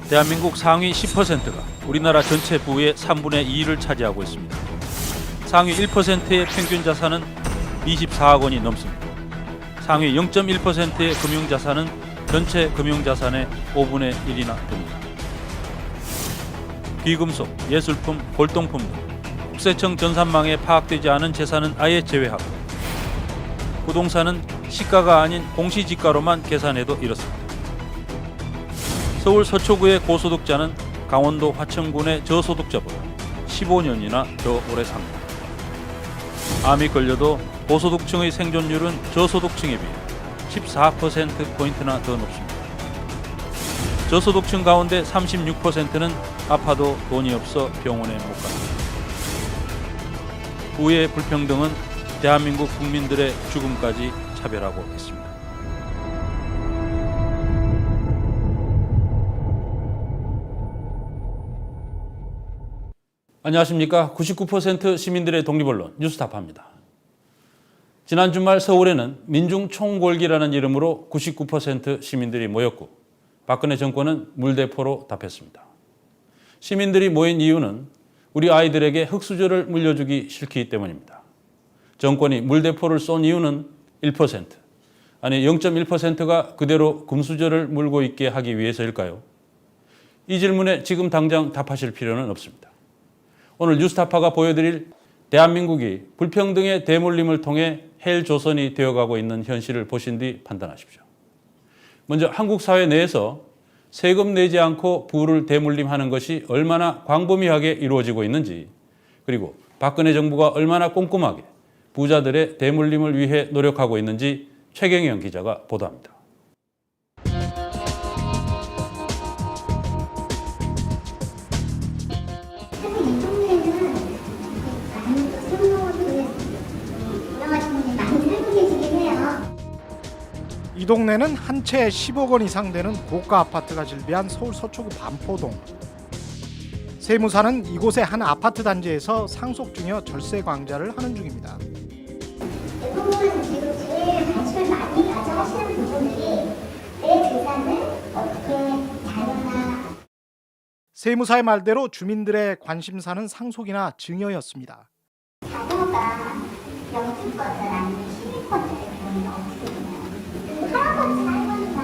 대한민국 상위 10%가 우리나라 전체 부의 3분의 2를 차지하고 있습니다. 상위 1%의 평균 자산은 24억 원이 넘습니다. 상위 0.1%의 금융자산은 전체 금융자산의 5분의 1이나 됩니다. 귀금속, 예술품, 골동품 등 국세청 전산망에 파악되지 않은 재산은 아예 제외하고 부동산은 시가가 아닌 공시지가로만 계산해도 이렇습니다. 서울 서초구의 고소득자는 강원도 화천군의 저소득자보다 15년이나 더 오래 삽니다. 암이 걸려도 고소득층의 생존율은 저소득층에 비해 14%포인트나 더 높습니다. 저소득층 가운데 36%는 아파도 돈이 없어 병원에 못 갑니다. 부의 불평등은 대한민국 국민들의 죽음까지 차별하고 있습니다. 안녕하십니까. 99% 시민들의 독립언론 뉴스타파입니다. 지난 주말 서울에는 민중총궐기라는 이름으로 99% 시민들이 모였고 박근혜 정권은 물대포로 답했습니다. 시민들이 모인 이유는 우리 아이들에게 흙수저를 물려주기 싫기 때문입니다. 정권이 물대포를 쏜 이유는 1%, 아니 0.1%가 그대로 금수저를 물고 있게 하기 위해서일까요? 이 질문에 지금 당장 답하실 필요는 없습니다. 오늘 뉴스타파가 보여드릴 대한민국이 불평등의 대물림을 통해 헬조선이 되어가고 있는 현실을 보신 뒤 판단하십시오. 먼저 한국 사회 내에서 세금 내지 않고 부를 대물림하는 것이 얼마나 광범위하게 이루어지고 있는지, 그리고 박근혜 정부가 얼마나 꼼꼼하게 부자들의 대물림을 위해 노력하고 있는지 최경영 기자가 보도합니다. 이 동네는 한 채에 10억 원 이상 되는 고가 아파트가 즐비한 서울 서초구 반포동. 세무사는 이곳의 한 아파트 단지에서 상속증여 절세 강좌를 하는 중입니다. 대부분 지금 제일 관심을 많이 가져하시는 부분들이 내 재산을 어떻게 자녀나. 세무사의 말대로 주민들의 관심사는 상속이나 증여였습니다. 자녀가 영주권자 아니면 시민권자의 경우는 어떻게 되나요? 할아버지, 할머니가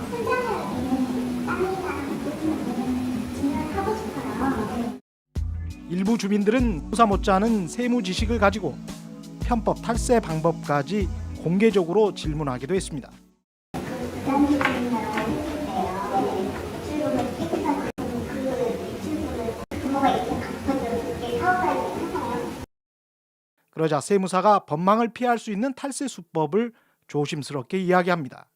손자녀에게 땅이나 무슨 증여를 하고 싶어요. 일부 주민들은 수사 못지않은 세무 지식을 가지고 편법 탈세 방법까지 공개적으로 질문하기도 했습니다. 그러자 세무사가 법망을 피할 수 있는 탈세 수법을 조심스럽게 이야기합니다.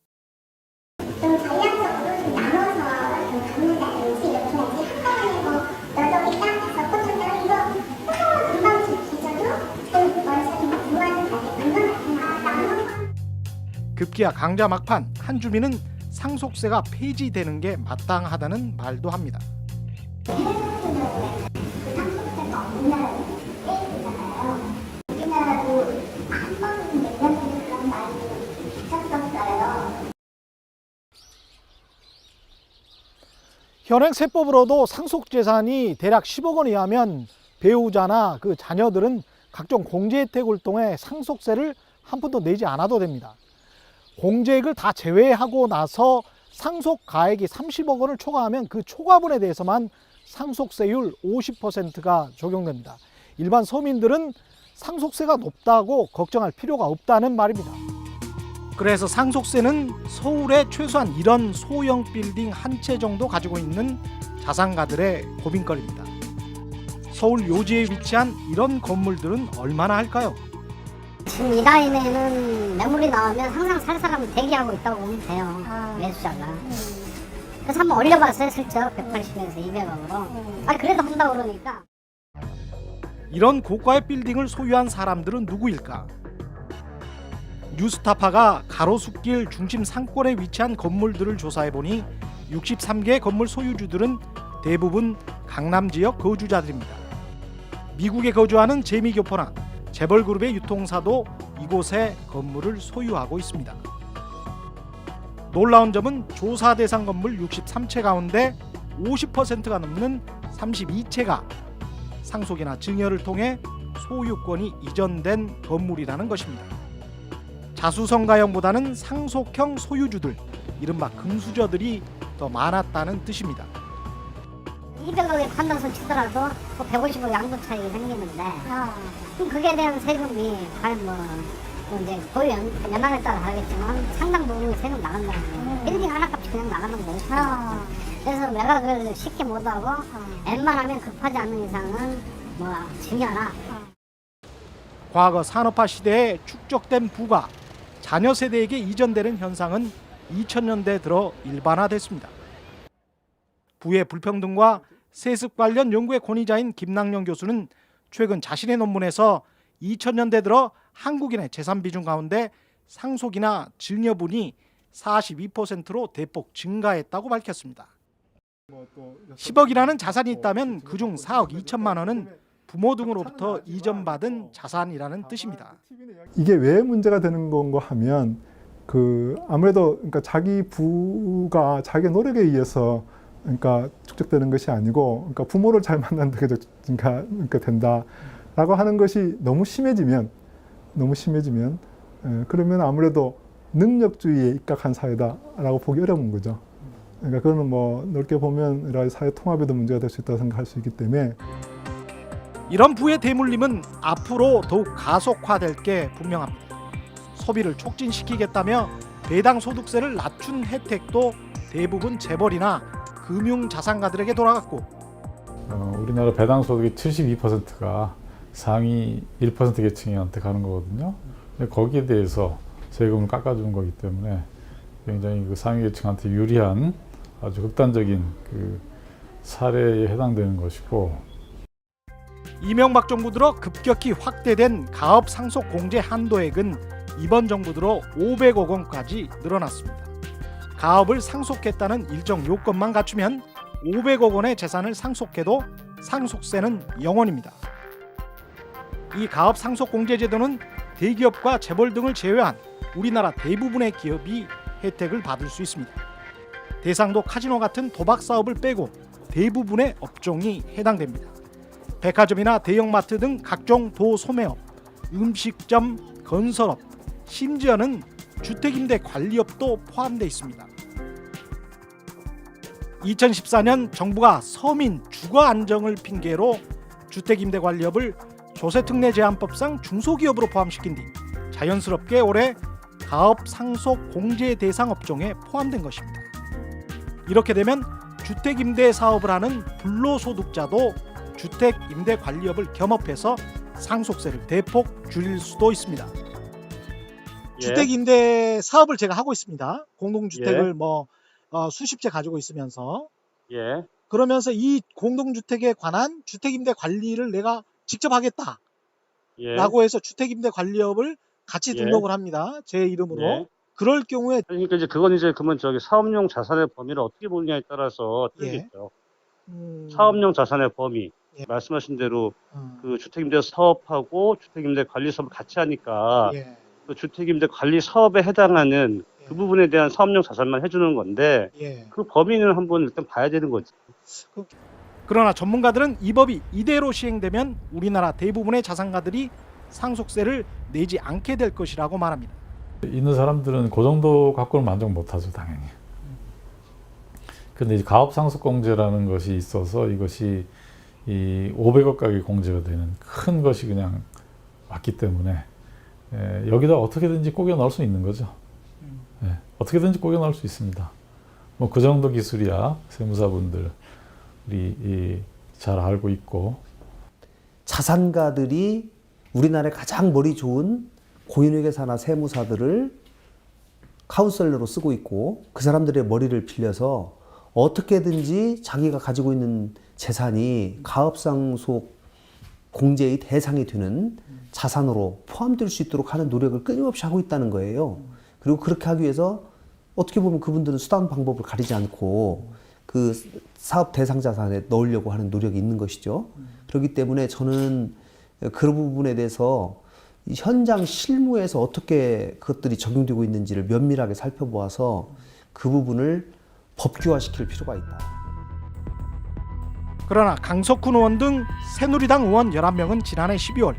좀 전략적으로 나눠서 갖는다. 음식 이렇게 하지. 한꺼번에 너도 이 땅에서 꽃을 이거 한꺼번에 금방 지켜줘도 좀 월세는 무한히 가게 급기야 강자 막판 한 주민은 상속세가 폐지되는 게 마땅하다는 말도 합니다. 그 상속세가 우리나라는 폐지되잖아요. 우리나라도 한 번은 내년에는 그런 말이 있었어요. 현행 세법으로도 상속재산이 대략 10억 원 이하면 배우자나 그 자녀들은 각종 공제 혜택을 통해 상속세를 한 푼도 내지 않아도 됩니다. 공제액을 다 제외하고 나서 상속 가액이 30억 원을 초과하면 그 초과분에 대해서만 상속세율 50%가 적용됩니다. 일반 서민들은 상속세가 높다고 걱정할 필요가 없다는 말입니다. 그래서 상속세는 서울에 최소한 이런 소형 빌딩 한 채 정도 가지고 있는 자산가들의 고민거리입니다. 서울 요지에 위치한 이런 건물들은 얼마나 할까요? 지금 이 라인에는 매물이 나오면 항상 살 사람을 대기하고 있다고 보면 돼요. 매수자가. 그래서 한번 올려봤어요. 슬쩍 180에서 200억으로. 그래도 한다고 그러니까. 이런 고가의 빌딩을 소유한 사람들은 누구일까? 뉴스타파가 가로수길 중심 상권에 위치한 건물들을 조사해보니 63개 건물 소유주들은 대부분 강남 지역 거주자들입니다. 미국에 거주하는 재미교포나 재벌그룹의 유통사도 이곳에 건물을 소유하고 있습니다. 놀라운 점은 조사 대상 건물 63채 가운데 50%가 넘는 32채가 상속이나 증여를 통해 소유권이 이전된 건물이라는 것입니다. 자수성가형보다는 상속형 소유주들, 이른바 금수저들이 더 많았다는 뜻입니다. 200억에 판단서 치더라도 150억 양도 차익이 생기는데 그럼 그게 대한 세금이 과연 뭐 이제 거의 연한에 따라 다르겠지만 상당 부분 세금 나간다는 거예요. 빌딩 하나값이 그냥 나가는 거예요. 그래서 매각을 쉽게 못하고 웬만하면 급하지 않는 이상은 뭐 증여나. 과거 산업화 시대에 축적된 부가 자녀 세대에게 이전되는 현상은 2000년대 들어 일반화됐습니다. 부의 불평등과 세습 관련 연구의 권위자인 김낙령 교수는 최근 자신의 논문에서 2000년대 들어 한국인의 재산 비중 가운데 상속이나 증여분이 42%로 대폭 증가했다고 밝혔습니다. 10억이라는 자산이 있다면 그중 4억 2천만 원은 부모 등으로부터 이전받은 자산이라는 뜻입니다. 이게 왜 문제가 되는 건가 하면 아무래도 그러니까 자기 부가 자기 노력에 의해서 그러니까 축적되는 것이 아니고 그러니까 부모를 잘 만난다고 그러니까 된다라고 하는 것이 너무 심해지면 그러면 아무래도 능력주의에 입각한 사회다라고 보기 어려운 거죠. 그러니까 그거는 뭐 넓게 보면 사회 통합에도 문제가 될 수 있다고 생각할 수 있기 때문에 이런 부의 대물림은 앞으로 더욱 가속화될 게 분명합니다. 소비를 촉진시키겠다며 배당 소득세를 낮춘 혜택도 대부분 재벌이나 금융자산가들에게 돌아갔고 우리나라 배당 소득의 72%가 상위 1% 계층한테 가는 거거든요. 근데 거기에 대해서 세금을 깎아주는 거기 때문에 굉장히 그 상위 계층한테 유리한 아주 극단적인 그 사례에 해당되는 것이고, 이명박 정부 들어 급격히 확대된 가업 상속 공제 한도액은 이번 정부 들어 500억 원까지 늘어났습니다. 가업을 상속했다는 일정 요건만 갖추면 500억 원의 재산을 상속해도 상속세는 0원입니다. 이 가업 상속 공제 제도는 대기업과 재벌 등을 제외한 우리나라 대부분의 기업이 혜택을 받을 수 있습니다. 대상도 카지노 같은 도박 사업을 빼고 대부분의 업종이 해당됩니다. 백화점이나 대형마트 등 각종 도소매업, 음식점, 건설업, 심지어는 주택임대 관리업도 포함되어 있습니다. 2014년 정부가 서민 주거 안정을 핑계로 주택임대 관리업을 조세특례제한법상 중소기업으로 포함시킨 뒤 자연스럽게 올해 가업 상속 공제 대상 업종에 포함된 것입니다. 이렇게 되면 주택임대 사업을 하는 불로소득자도 주택임대 관리업을 겸업해서 상속세를 대폭 줄일 수도 있습니다. 예. 주택임대 사업을 제가 하고 있습니다. 공동주택을 예. 수십 채 가지고 있으면서 예. 그러면서 이 공동주택에 관한 주택임대 관리를 내가 직접 하겠다라고 예. 해서 주택임대 관리업을 같이 예. 등록을 합니다. 제 이름으로. 예. 그럴 경우에 그러니까 이제 그건 이제 그러면 사업용 자산의 범위를 어떻게 보느냐에 따라서 틀리겠죠. 사업용 자산의 범위, 예. 말씀하신 대로 그 주택임대 사업하고 주택임대 관리 사업을 같이 하니까 예. 그 주택임대 관리 사업에 해당하는 그 예. 부분에 대한 사업용 자산만 해주는 건데 예. 그 범위는 한번 일단 봐야 되는 거지. 그러나 전문가들은 이 법이 이대로 시행되면 우리나라 대부분의 자산가들이 상속세를 내지 않게 될 것이라고 말합니다. 있는 사람들은 그 정도 갖고는 만족 못하죠, 당연히. 근데 가업 상속 공제라는 것이 있어서 이것이 이 500억 가격 공제가 되는 큰 것이 그냥 왔기 때문에 여기다 어떻게든지 꾸겨 넣을 수 있는 거죠. 어떻게든지 꾸겨 넣을 수 있습니다. 뭐 그 정도 기술이야 세무사분들이 잘 알고 있고. 자산가들이 우리나라의 가장 머리 좋은 공인회계사나 세무사들을 카운셀러로 쓰고 있고 그 사람들의 머리를 빌려서 어떻게든지 자기가 가지고 있는 재산이 가업상속 공제의 대상이 되는 자산으로 포함될 수 있도록 하는 노력을 끊임없이 하고 있다는 거예요. 그리고 그렇게 하기 위해서 어떻게 보면 그분들은 수단 방법을 가리지 않고 그 사업 대상 자산에 넣으려고 하는 노력이 있는 것이죠. 그렇기 때문에 저는 그런 부분에 대해서 현장 실무에서 어떻게 그것들이 적용되고 있는지를 면밀하게 살펴보아서 그 부분을 법규화시킬 필요가 있다. 그러나 강석훈 의원 등 새누리당 의원 11명은 지난해 12월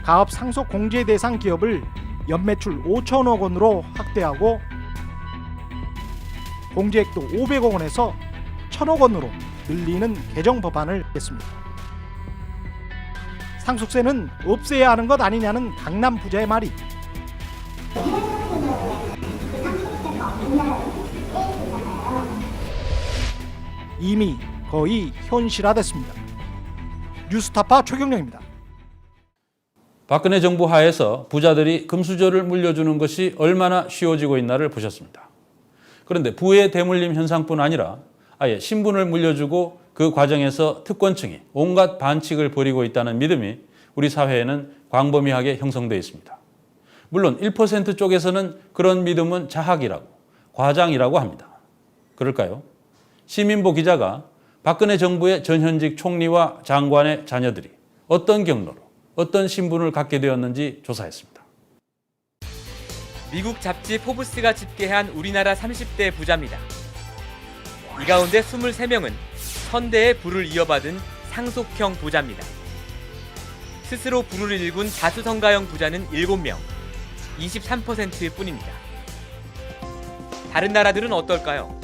가업 상속 공제 대상 기업을 연매출 5천억 원으로 확대하고 공제액도 500억 원에서 1,000억 원으로 늘리는 개정 법안을 냈습니다. 상속세는 없애야 하는 것 아니냐는 강남 부자의 말이 이미 거의 현실화됐습니다. 뉴스타파 최경영입니다. 박근혜 정부 하에서 부자들이 금수저를 물려주는 것이 얼마나 쉬워지고 있나를 보셨습니다. 그런데 부의 대물림 현상뿐 아니라 아예 신분을 물려주고 그 과정에서 특권층이 온갖 반칙을 벌이고 있다는 믿음이 우리 사회에는 광범위하게 형성되어 있습니다. 물론 1% 쪽에서는 그런 믿음은 자학이라고, 과장이라고 합니다. 그럴까요? 시민보 기자가 박근혜 정부의 전현직 총리와 장관의 자녀들이 어떤 경로로, 어떤 신분을 갖게 되었는지 조사했습니다. 미국 잡지 포브스가 집계한 우리나라 30대 부자입니다. 이 가운데 23명은 선대의 부를 이어받은 상속형 부자입니다. 스스로 부를 일군 자수성가형 부자는 7명, 23%일 뿐입니다. 다른 나라들은 어떨까요?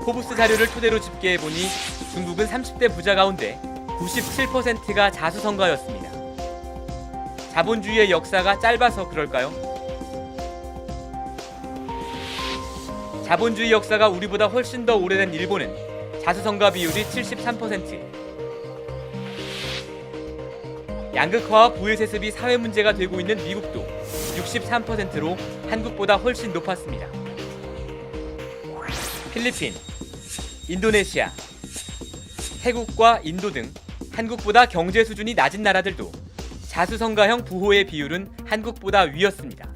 포브스 자료를 토대로 집계해보니 중국은 30대 부자 가운데 97%가 자수성가였습니다. 자본주의의 역사가 짧아서 그럴까요? 자본주의 역사가 우리보다 훨씬 더 오래된 일본은 자수성가 비율이 73%, 양극화와 부의세습이 사회 문제가 되고 있는 미국도 63%로 한국보다 훨씬 높았습니다. 필리핀, 인도네시아, 태국과 인도 등 한국보다 경제 수준이 낮은 나라들도 자수성가형 부호의 비율은 한국보다 위였습니다.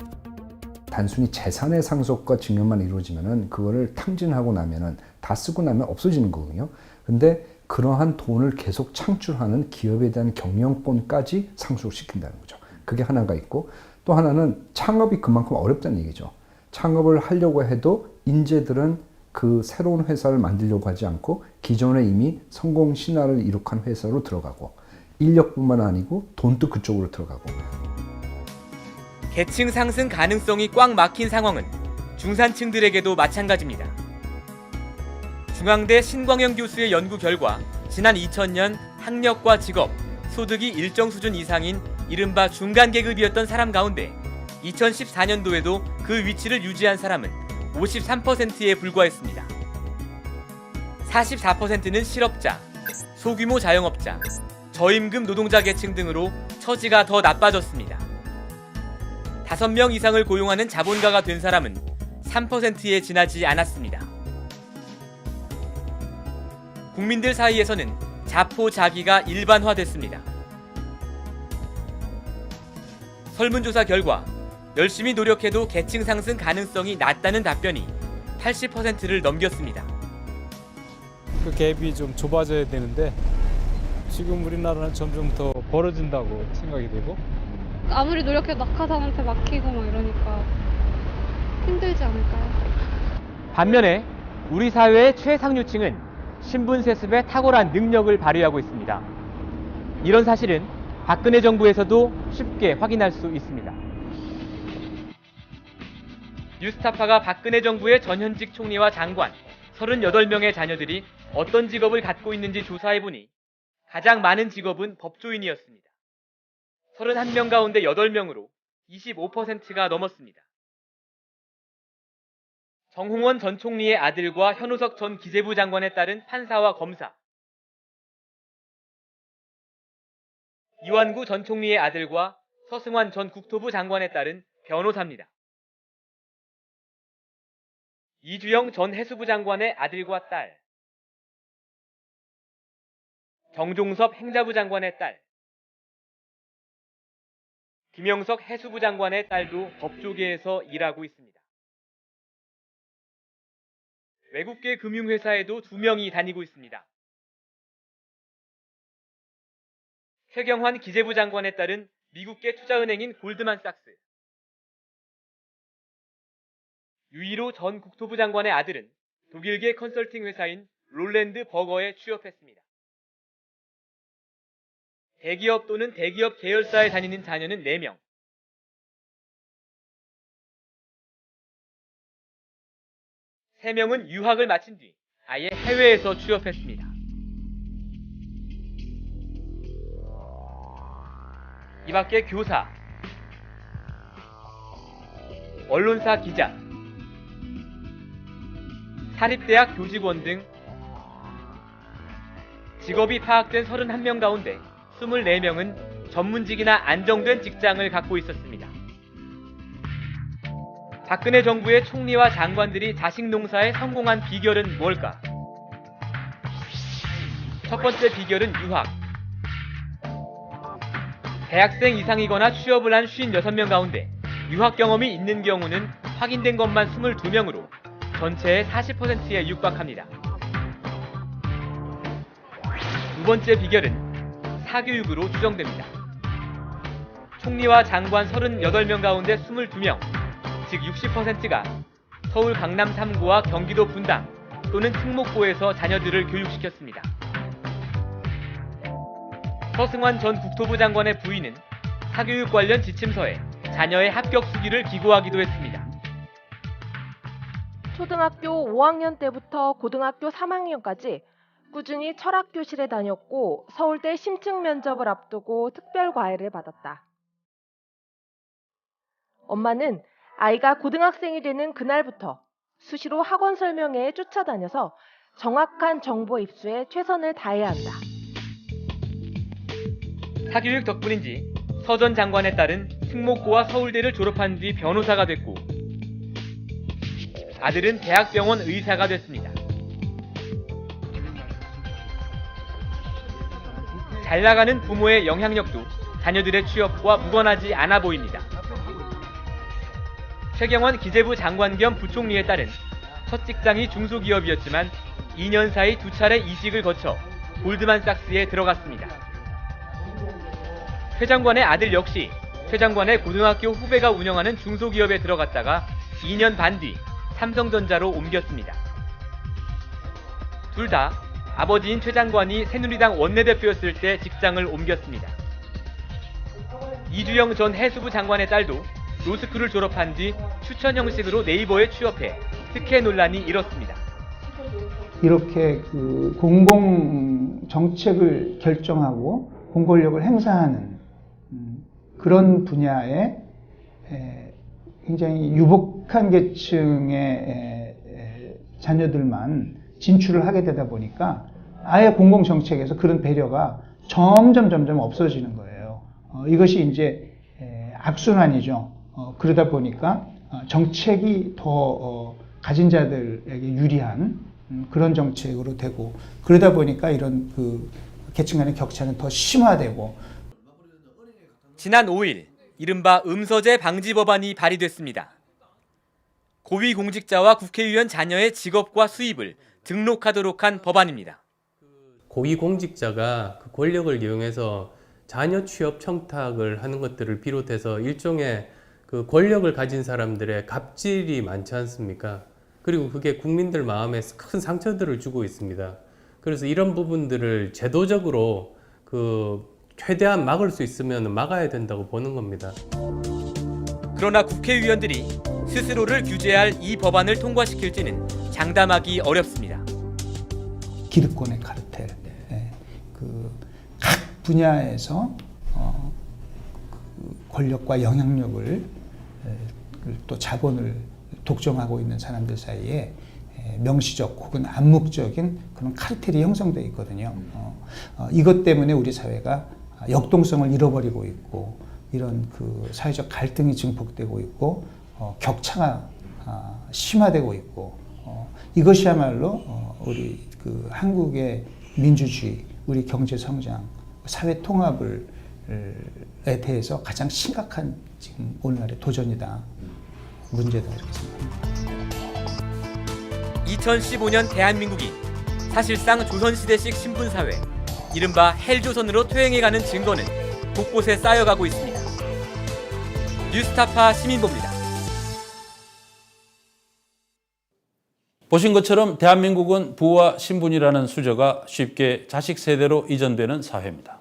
단순히 재산의 상속과 증여만 이루어지면은 그거를 탕진하고 나면은 다 쓰고 나면 없어지는 거거든요. 근데 그러한 돈을 계속 창출하는 기업에 대한 경영권까지 상속시킨다는 거죠. 그게 하나가 있고, 또 하나는 창업이 그만큼 어렵다는 얘기죠. 창업을 하려고 해도 인재들은 그 새로운 회사를 만들려고 하지 않고 기존에 이미 성공 신화를 이룩한 회사로 들어가고, 인력뿐만 아니고 돈도 그쪽으로 들어가고. 계층 상승 가능성이 꽉 막힌 상황은 중산층들에게도 마찬가지입니다. 중앙대 신광영 교수의 연구 결과 지난 2000년 학력과 직업, 소득이 일정 수준 이상인 이른바 중간 계급이었던 사람 가운데 2014년도에도 그 위치를 유지한 사람은 53%에 불과했습니다. 44%는 실업자, 소규모 자영업자, 저임금 노동자 계층 등으로 처지가 더 나빠졌습니다. 5명 이상을 고용하는 자본가가 된 사람은 3%에 지나지 않았습니다. 국민들 사이에서는 자포자기가 일반화됐습니다. 설문조사 결과 열심히 노력해도 계층 상승 가능성이 낮다는 답변이 80%를 넘겼습니다. 그 갭이 좀 좁아져야 되는데 지금 우리나라는 점점 더 벌어진다고 생각이 되고, 아무리 노력해도 낙하산한테 막히고 막 이러니까 힘들지 않을까요? 반면에 우리 사회의 최상류층은 신분 세습에 탁월한 능력을 발휘하고 있습니다. 이런 사실은 박근혜 정부에서도 쉽게 확인할 수 있습니다. 뉴스타파가 박근혜 정부의 전현직 총리와 장관 38명의 자녀들이 어떤 직업을 갖고 있는지 조사해보니 가장 많은 직업은 법조인이었습니다. 31명 가운데 8명으로 25%가 넘었습니다. 정홍원 전 총리의 아들과 현우석 전 기재부 장관의 딸은 판사와 검사, 이완구 전 총리의 아들과 서승환 전 국토부 장관의 딸은 변호사입니다. 이주영 전 해수부 장관의 아들과 딸, 정종섭 행자부 장관의 딸, 김영석 해수부 장관의 딸도 법조계에서 일하고 있습니다. 외국계 금융회사에도 2명이 다니고 있습니다. 최경환 기재부 장관에 따른 미국계 투자은행인 골드만삭스. 유일호 전 국토부 장관의 아들은 독일계 컨설팅 회사인 롤랜드 버거에 취업했습니다. 대기업 또는 대기업 계열사에 다니는 자녀는 4명. 세 명은 유학을 마친 뒤 아예 해외에서 취업했습니다. 이 밖에 교사, 언론사 기자, 사립대학 교직원 등 직업이 파악된 31명 가운데 24명은 전문직이나 안정된 직장을 갖고 있었습니다. 박근혜 정부의 총리와 장관들이 자식 농사에 성공한 비결은 뭘까? 첫 번째 비결은 유학. 대학생 이상이거나 취업을 한 56명 가운데 유학 경험이 있는 경우는 확인된 것만 22명으로 전체의 40%에 육박합니다. 두 번째 비결은 사교육으로 추정됩니다. 총리와 장관 38명 가운데 22명, 즉 60%가 서울 강남 3구와 경기도 분당 또는 특목고에서 자녀들을 교육시켰습니다. 서승환 전 국토부 장관의 부인은 사교육 관련 지침서에 자녀의 합격 수기를 기고하기도 했습니다. 초등학교 5학년 때부터 고등학교 3학년까지 꾸준히 철학교실에 다녔고 서울대 심층 면접을 앞두고 특별 과외를 받았다. 엄마는 아이가 고등학생이 되는 그날부터 수시로 학원 설명회에 쫓아다녀서 정확한 정보 입수에 최선을 다해야 한다. 사교육 덕분인지 서 전 장관에 따른 특목고와 서울대를 졸업한 뒤 변호사가 됐고 아들은 대학병원 의사가 됐습니다. 잘 나가는 부모의 영향력도 자녀들의 취업과 무관하지 않아 보입니다. 최경환 기재부 장관 겸 부총리에 따른 첫 직장이 중소기업이었지만 2년 사이 2차례 이직을 거쳐 골드만삭스에 들어갔습니다. 최 장관의 아들 역시 최 장관의 고등학교 후배가 운영하는 중소기업에 들어갔다가 2년 반 뒤 삼성전자로 옮겼습니다. 둘 다 아버지인 최 장관이 새누리당 원내대표였을 때 직장을 옮겼습니다. 이주영 전 해수부 장관의 딸도 로스쿨을 졸업한 뒤 추천 형식으로 네이버에 취업해 특혜 논란이 일었습니다. 이렇게 공공 정책을 결정하고 공권력을 행사하는 그런 분야에 굉장히 유복한 계층의 자녀들만 진출을 하게 되다 보니까 아예 공공 정책에서 그런 배려가 점점 없어지는 거예요. 이것이 이제 악순환이죠. 그러다 보니까 정책이 더 가진 자들에게 유리한 그런 정책으로 되고 그러다 보니까 이런 계층 간의 격차는 더 심화되고. 지난 5일 이른바 음서제 방지 법안이 발의됐습니다. 고위공직자와 국회의원 자녀의 직업과 수입을 등록하도록 한 법안입니다. 고위공직자가 그 권력을 이용해서 자녀 취업 청탁을 하는 것들을 비롯해서 일종의 그 권력을 가진 사람들의 갑질이 많지 않습니까? 그리고 그게 국민들 마음에 큰 상처들을 주고 있습니다. 그래서 이런 부분들을 제도적으로 최대한 막을 수 있으면 막아야 된다고 보는 겁니다. 그러나 국회의원들이 스스로를 규제할 이 법안을 통과시킬지는 장담하기 어렵습니다. 기득권의 카르텔, 각 분야에서 권력과 영향력을 또 자본을 독점하고 있는 사람들 사이에 명시적 혹은 암묵적인 그런 카르텔이 형성되어 있거든요. 이것 때문에 우리 사회가 역동성을 잃어버리고 있고 이런 사회적 갈등이 증폭되고 있고 격차가 심화되고 있고 이것이야말로 우리 한국의 민주주의, 우리 경제 성장, 사회 통합에 대해서 가장 심각한 지금 오늘날의 도전이다, 문제다 이렇게 생각합니다. 2015년 대한민국이 사실상 조선시대식 신분사회, 이른바 헬조선으로 퇴행해가는 증거는 곳곳에 쌓여가고 있습니다. 뉴스타파 시민보입니다. 보신 것처럼 대한민국은 부와 신분이라는 수저가 쉽게 자식 세대로 이전되는 사회입니다.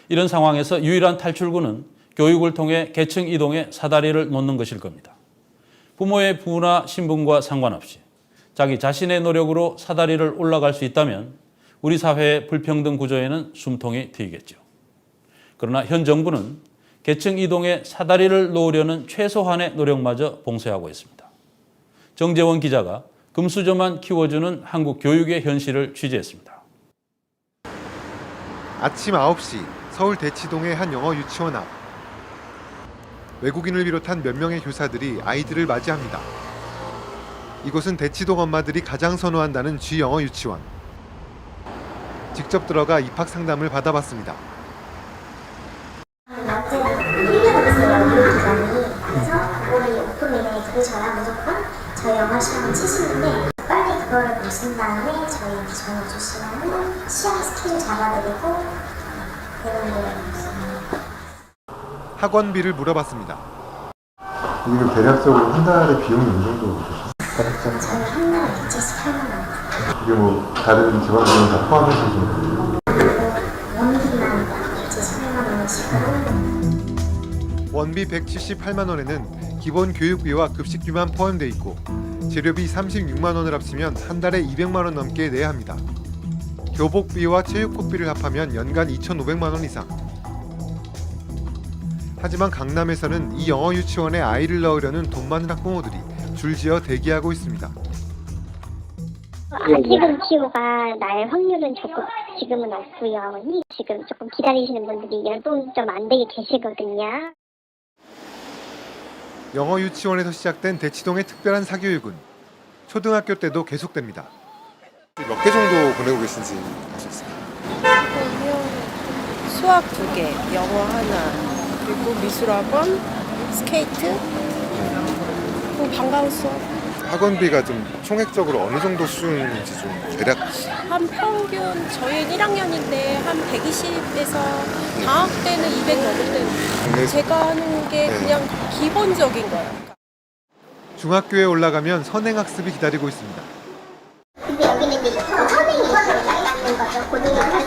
이런 상황에서 유일한 탈출구는 교육을 통해 계층 이동에 사다리를 놓는 것일 겁니다. 부모의 부나 신분과 상관없이 자기 자신의 노력으로 사다리를 올라갈 수 있다면 우리 사회의 불평등 구조에는 숨통이 트이겠죠. 그러나 현 정부는 계층 이동에 사다리를 놓으려는 최소한의 노력마저 봉쇄하고 있습니다. 정재원 기자가 금수저만 키워주는 한국 교육의 현실을 취재했습니다. 아침 9시 서울 대치동의 한 영어 유치원 앞. 외국인을 비롯한 몇 명의 교사들이 아이들을 맞이합니다. 이곳은 대치동 엄마들이 가장 선호한다는 G영어 유치원. 직접 들어가 입학 상담을 받아봤습니다. 낮에 1년 있어요. 그래서 우리 오픈이네 들으셔야 무조건 저희 영어 시험을 치시는데 빨리 그거를 보신 다음에 저희한테 전화 주시면 시험 스케줄 잡아드리고 되는 거예요. 학원비를 물어봤습니다. 이게 대략적으로 한 달에 비용이 어느 정도 드셨어요? 저희 한 달에 178만 원. 이게 뭐 다른 지원비용 다 포함해서 좀 원비만 178만 원씩으로. 원비 178만 원에는 기본 교육비와 급식비만 포함되어 있고 재료비 36만 원을 합치면 한 달에 200만 원 넘게 내야 합니다. 교복비와 체육복비를 합하면 연간 2,500만 원 이상. 하지만 강남에서는 이 영어 유치원에 아이를 넣으려는 돈 많은 학부모들이 줄지어 대기하고 있습니다. 아직은 키우가 날 확률은 조금 지금은 없고요. 지금 조금 기다리시는 분들이 10분 좀 안 되게 계시거든요. 영어 유치원에서 시작된 대치동의 특별한 사교육은 초등학교 때도 계속됩니다. 몇 개 정도 보내고 계신지 아셨어요? 수학 2개, 영어 하나, 그리고 미술학원, 스케이트, 그리고 방과후 수업. 학원비가 좀 총액적으로 어느 정도 수준인지 좀 대략 한 평균 저희는 1학년인데 한 120에서 방학 때는 200 넘을 때는 제가 하는 게 그냥 기본적인 거예요. 중학교에 올라가면 선행학습이 기다리고 있습니다. 근데 여기는 이제 선행이 있는 거죠. 고등학교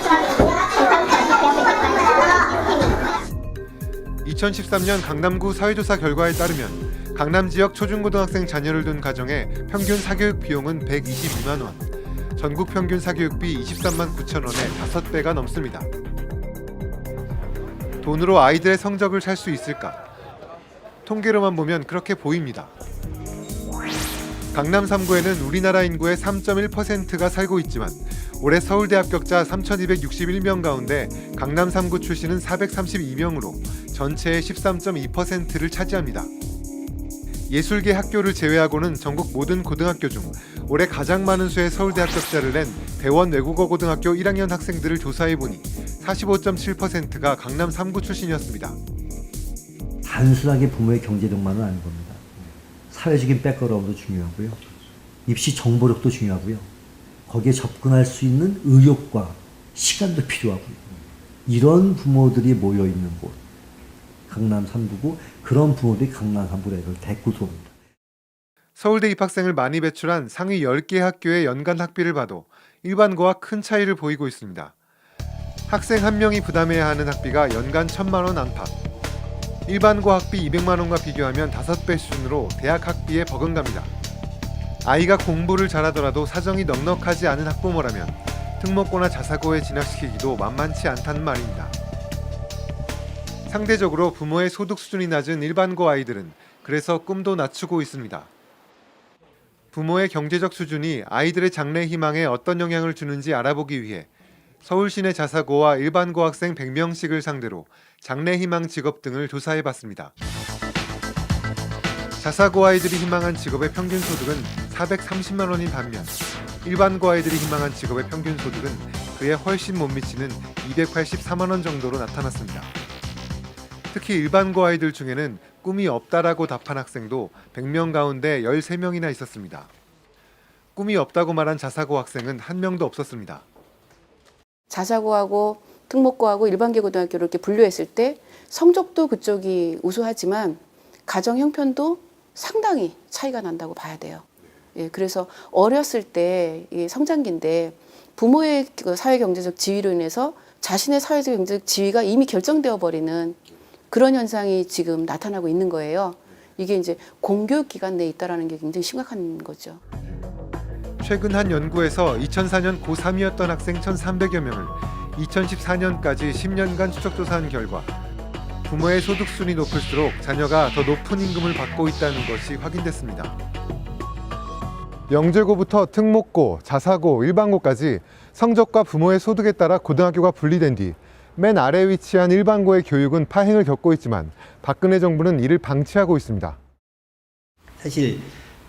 2013년 강남구 사회조사 결과에 따르면 강남 지역 초중고등학생 자녀를 둔 가정의 평균 사교육 비용은 122만 원, 전국 평균 사교육비 23만 9천 원에 5배가 넘습니다. 돈으로 아이들의 성적을 살 수 있을까? 통계로만 보면 그렇게 보입니다. 강남 3구에는 우리나라 인구의 3.1%가 살고 있지만 올해 서울대 합격자 3,261명 가운데 강남 3구 출신은 432명으로 전체의 13.2%를 차지합니다. 예술계 학교를 제외하고는 전국 모든 고등학교 중 올해 가장 많은 수의 서울대 합격자를 낸 대원 외국어 고등학교 1학년 학생들을 조사해보니 45.7%가 강남 3구 출신이었습니다. 단순하게 부모의 경제력만은 아닌 겁니다. 사회적인 백그라운드도 중요하고요. 입시 정보력도 중요하고요. 거기에 접근할 수 있는 의욕과 시간도 필요하고요. 이런 부모들이 모여있는 곳, 강남 3구고 그런 부모들이 강남 3구를 대구소입니다. 서울대 입학생을 많이 배출한 상위 10개 학교의 연간 학비를 봐도 일반고와 큰 차이를 보이고 있습니다. 학생 한 명이 부담해야 하는 학비가 연간 1,000만 원 안팎. 일반고 학비 200만 원과 비교하면 5배 수준으로 대학 학비에 버금갑니다. 아이가 공부를 잘하더라도 사정이 넉넉하지 않은 학부모라면 특목고나 자사고에 진학시키기도 만만치 않다는 말입니다. 상대적으로 부모의 소득 수준이 낮은 일반고 아이들은 그래서 꿈도 낮추고 있습니다. 부모의 경제적 수준이 아이들의 장래 희망에 어떤 영향을 주는지 알아보기 위해 서울 시내 자사고와 일반고 학생 100명씩을 상대로 장래 희망 직업 등을 조사해봤습니다. 자사고 아이들이 희망한 직업의 평균 소득은 430만 원인 반면 일반고 아이들이 희망한 직업의 평균 소득은 그에 훨씬 못 미치는 284만 원 정도로 나타났습니다. 특히 일반고 아이들 중에는 꿈이 없다라고 답한 학생도 100명 가운데 13명이나 있었습니다. 꿈이 없다고 말한 자사고 학생은 한 명도 없었습니다. 자사고하고 특목고하고 일반계 고등학교를 이렇게 분류했을 때 성적도 그쪽이 우수하지만 가정 형편도 상당히 차이가 난다고 봐야 돼요. 예, 그래서 어렸을 때 성장기인데 부모의 사회 경제적 지위로 인해서 자신의 사회적 경제적 지위가 이미 결정되어 버리는 그런 현상이 지금 나타나고 있는 거예요. 이게 이제 공교육 기관 내에 있다라는 게 굉장히 심각한 거죠. 최근 한 연구에서 2004년 고3이었던 학생 1,300여 명을 2014년까지 10년간 추적 조사한 결과 부모의 소득 순이 높을수록 자녀가 더 높은 임금을 받고 있다는 것이 확인됐습니다. 영재고부터 특목고, 자사고, 일반고까지 성적과 부모의 소득에 따라 고등학교가 분리된 뒤 맨 아래에 위치한 일반고의 교육은 파행을 겪고 있지만 박근혜 정부는 이를 방치하고 있습니다. 사실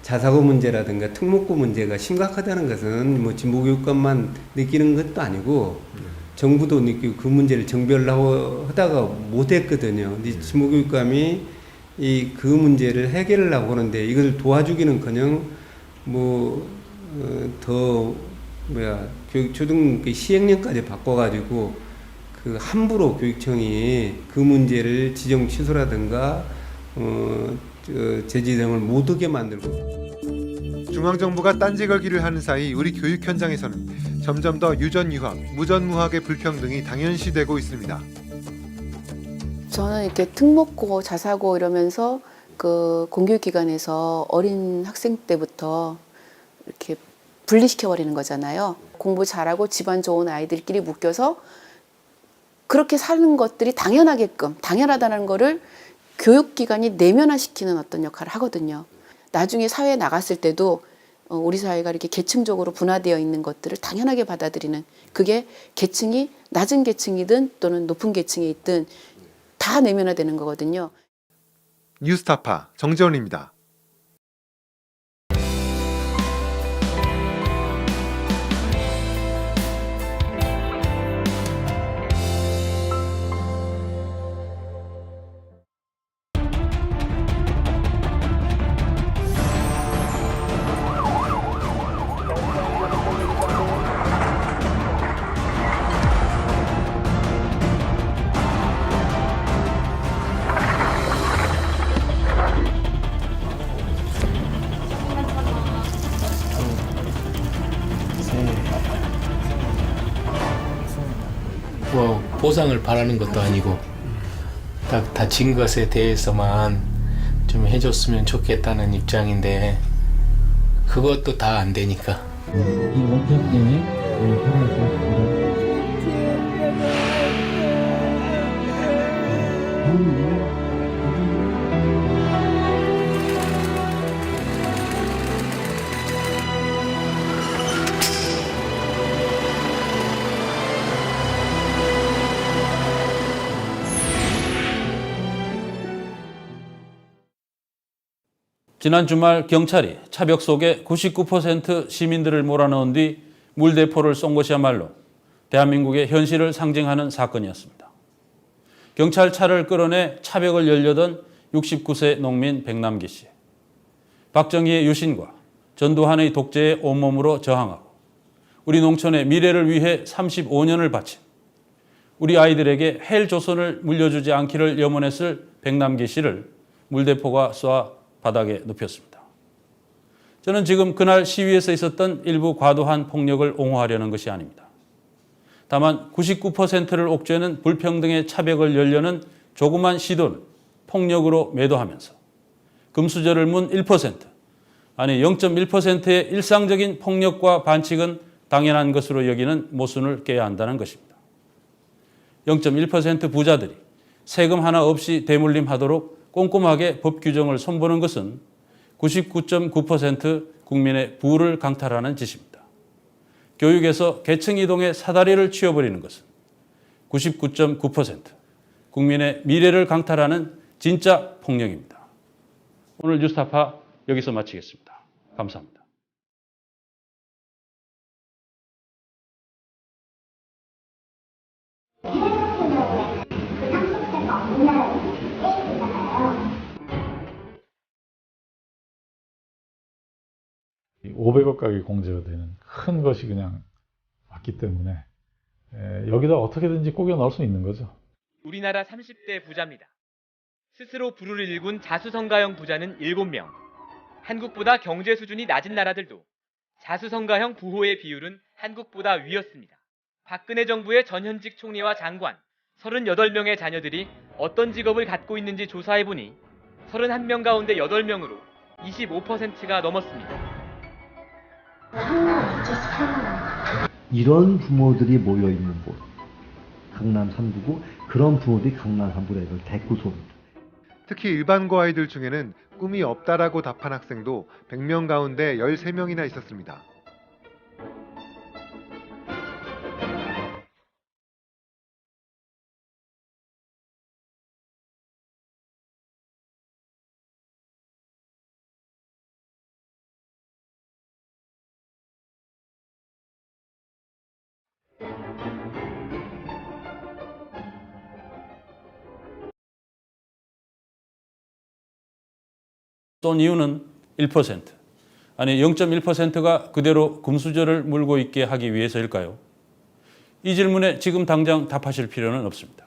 자사고 문제라든가 특목고 문제가 심각하다는 것은 뭐 진보교육감만 느끼는 것도 아니고 정부도 느끼고 그 문제를 정별하고 하다가 못했거든요. 근데 진보교육감이 그 문제를 해결하려고 하는데 이걸 도와주기는커녕 교육 초등 시행령까지 바꿔가지고 그 함부로 교육청이 그 문제를 지정 취소라든가 제지 등을 못하게 만들고. 중앙정부가 딴지 걸기를 하는 사이 우리 교육 현장에서는 점점 더 유전유학, 무전무학의 불평등이 당연시되고 있습니다. 저는 이렇게 특목고, 자사고 이러면서 그 공교육기관에서 어린 학생 때부터 이렇게 분리시켜 버리는 거잖아요. 공부 잘하고 집안 좋은 아이들끼리 묶여서 그렇게 사는 것들이 당연하다는 거를 교육기관이 내면화시키는 어떤 역할을 하거든요. 나중에 사회에 나갔을 때도 우리 사회가 이렇게 계층적으로 분화되어 있는 것들을 당연하게 받아들이는, 그게 계층이 낮은 계층이든 또는 높은 계층에 있든 다 내면화되는 거거든요. 뉴스타파 정재원입니다. 뭐 보상을 바라는 것도 아니고 딱 다친 것에 대해서만 좀 해줬으면 좋겠다는 입장인데 그것도 다 안 되니까. 이 원점 때문에 지난 주말 경찰이 차벽 속에 99% 시민들을 몰아넣은 뒤 물대포를 쏜 것이야말로 대한민국의 현실을 상징하는 사건이었습니다. 경찰차를 끌어내 차벽을 열려던 69세 농민 백남기 씨. 박정희의 유신과 전두환의 독재에 온몸으로 저항하고 우리 농촌의 미래를 위해 35년을 바친 우리 아이들에게 헬조선을 물려주지 않기를 염원했을 백남기 씨를 물대포가 쏴 바닥에 눕혔습니다. 저는 지금 그날 시위에서 있었던 일부 과도한 폭력을 옹호하려는 것이 아닙니다. 다만 99%를 옥죄는 불평등의 차벽을 열려는 조그만 시도는 폭력으로 매도하면서 금수저를 문 1%, 아니 0.1%의 일상적인 폭력과 반칙은 당연한 것으로 여기는 모순을 깨야 한다는 것입니다. 0.1% 부자들이 세금 하나 없이 대물림하도록 꼼꼼하게 법 규정을 손보는 것은 99.9% 국민의 부를 강탈하는 짓입니다. 교육에서 계층 이동의 사다리를 치워버리는 것은 99.9% 국민의 미래를 강탈하는 진짜 폭력입니다. 오늘 뉴스타파 여기서 마치겠습니다. 감사합니다. 500억 가격이 공제가 되는 큰 것이 그냥 왔기 때문에 여기다 어떻게든지 꾸겨 넣을 수 있는 거죠. 우리나라 30대 부자입니다. 스스로 부를 일군 자수성가형 부자는 7명. 한국보다 경제 수준이 낮은 나라들도 자수성가형 부호의 비율은 한국보다 위였습니다. 박근혜 정부의 전현직 총리와 장관 38명의 자녀들이 어떤 직업을 갖고 있는지 조사해보니 31명 가운데 8명으로 25%가 넘었습니다. 이런 부모들이 모여있는 곳, 강남 3구고 그런 부모들이 강남 3구라 이걸 대구소입니다. 특히 일반고 아이들 중에는 꿈이 없다라고 답한 학생도 100명 가운데 13명이나 있었습니다. 쏜 이유는 1%, 아니 0.1%가 그대로 금수저를 물고 있게 하기 위해서일까요? 이 질문에 지금 당장 답하실 필요는 없습니다.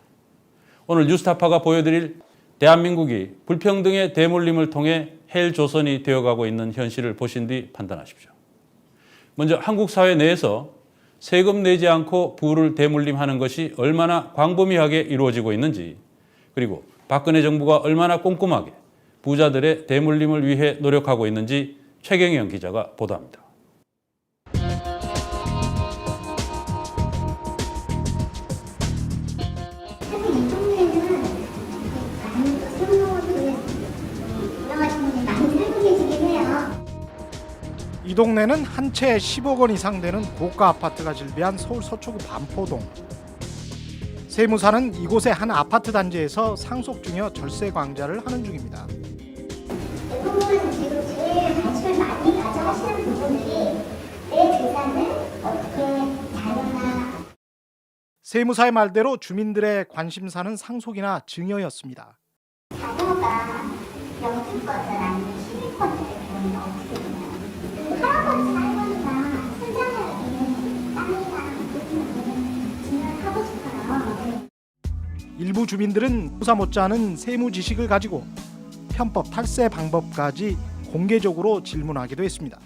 오늘 뉴스타파가 보여드릴 대한민국이 불평등의 대물림을 통해 헬조선이 되어가고 있는 현실을 보신 뒤 판단하십시오. 먼저 한국 사회 내에서 세금 내지 않고 부를 대물림하는 것이 얼마나 광범위하게 이루어지고 있는지, 그리고 박근혜 정부가 얼마나 꼼꼼하게 부자들의 대물림을 위해 노력하고 있는지 최경영 기자가 보도합니다. 이 동네는 한 채 10억 원 이상 되는 고가 아파트가 즐비한 서울 서초구 반포동. 세무사는 이곳의 한 아파트 단지에서 상속 증여 절세 강좌를 하는 중입니다. 대부분 지금 제일 관심을 많이 가져가시는 부분들이 내 재산을 어떻게 자녀나 세무사의 말대로 주민들의 관심사는 상속이나 증여였습니다. 자녀가 영주권자 아니면 시민권자의 경우는 어떻게 되나요? 할아버지 할머니가 손자녀에게 땅이나 증여를 하고 싶어요. 일부 주민들은 조사 못지않은 세무 지식을 가지고 편법 탈세 방법까지 공개적으로 질문하기도 했습니다.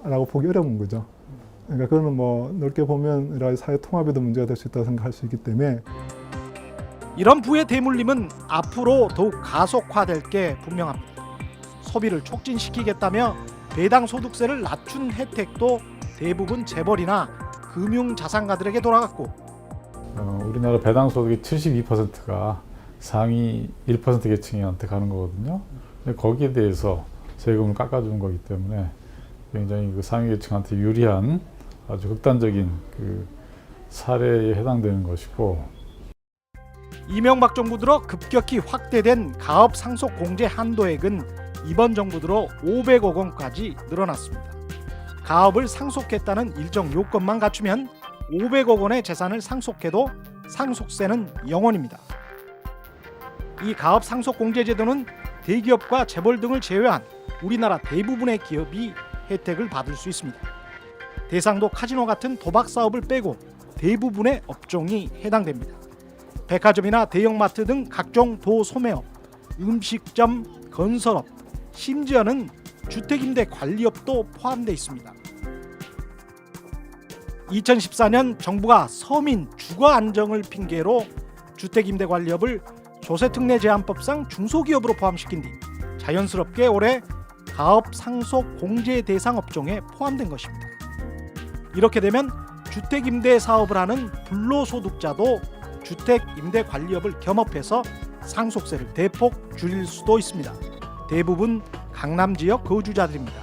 라고 보기 어려운 거죠. 그러니까 그거는 뭐 넓게 보면 여러 가지 사회 통합에도 문제가 될 수 있다고 생각할 수 있기 때문에 이런 부의 대물림은 앞으로 더욱 가속화될 게 분명합니다. 소비를 촉진시키겠다며 배당 소득세를 낮춘 혜택도 대부분 재벌이나 금융자산가들에게 돌아갔고 우리나라 배당 소득의 72%가 상위 1% 계층한테 가는 거거든요. 근데 거기에 대해서 세금을 깎아주는 거기 때문에 굉장히 그 상위 계층한테 유리한 아주 극단적인 그 사례에 해당되는 것이고, 이명박 정부 들어 급격히 확대된 가업 상속 공제 한도액은 이번 정부 들어 500억 원까지 늘어났습니다. 가업을 상속했다는 일정 요건만 갖추면 500억 원의 재산을 상속해도 상속세는 0원입니다. 이 가업 상속 공제 제도는 대기업과 재벌 등을 제외한 우리나라 대부분의 기업이 혜택을 받을 수 있습니다. 대상도 카지노 같은 도박 사업을 빼고 대부분의 업종이 해당됩니다. 백화점이나 대형마트 등 각종 도소매업, 음식점, 건설업, 심지어는 주택임대 관리업도 포함되어 있습니다. 2014년 정부가 서민 주거 안정을 핑계로 주택임대 관리업을 조세특례제한법상 중소기업으로 포함시킨 뒤 자연스럽게 올해 가업 상속 공제 대상 업종에 포함된 것입니다. 이렇게 되면 주택임대 사업을 하는 불로소득자도 주택임대 관리업을 겸업해서 상속세를 대폭 줄일 수도 있습니다. 대부분 강남 지역 거주자들입니다.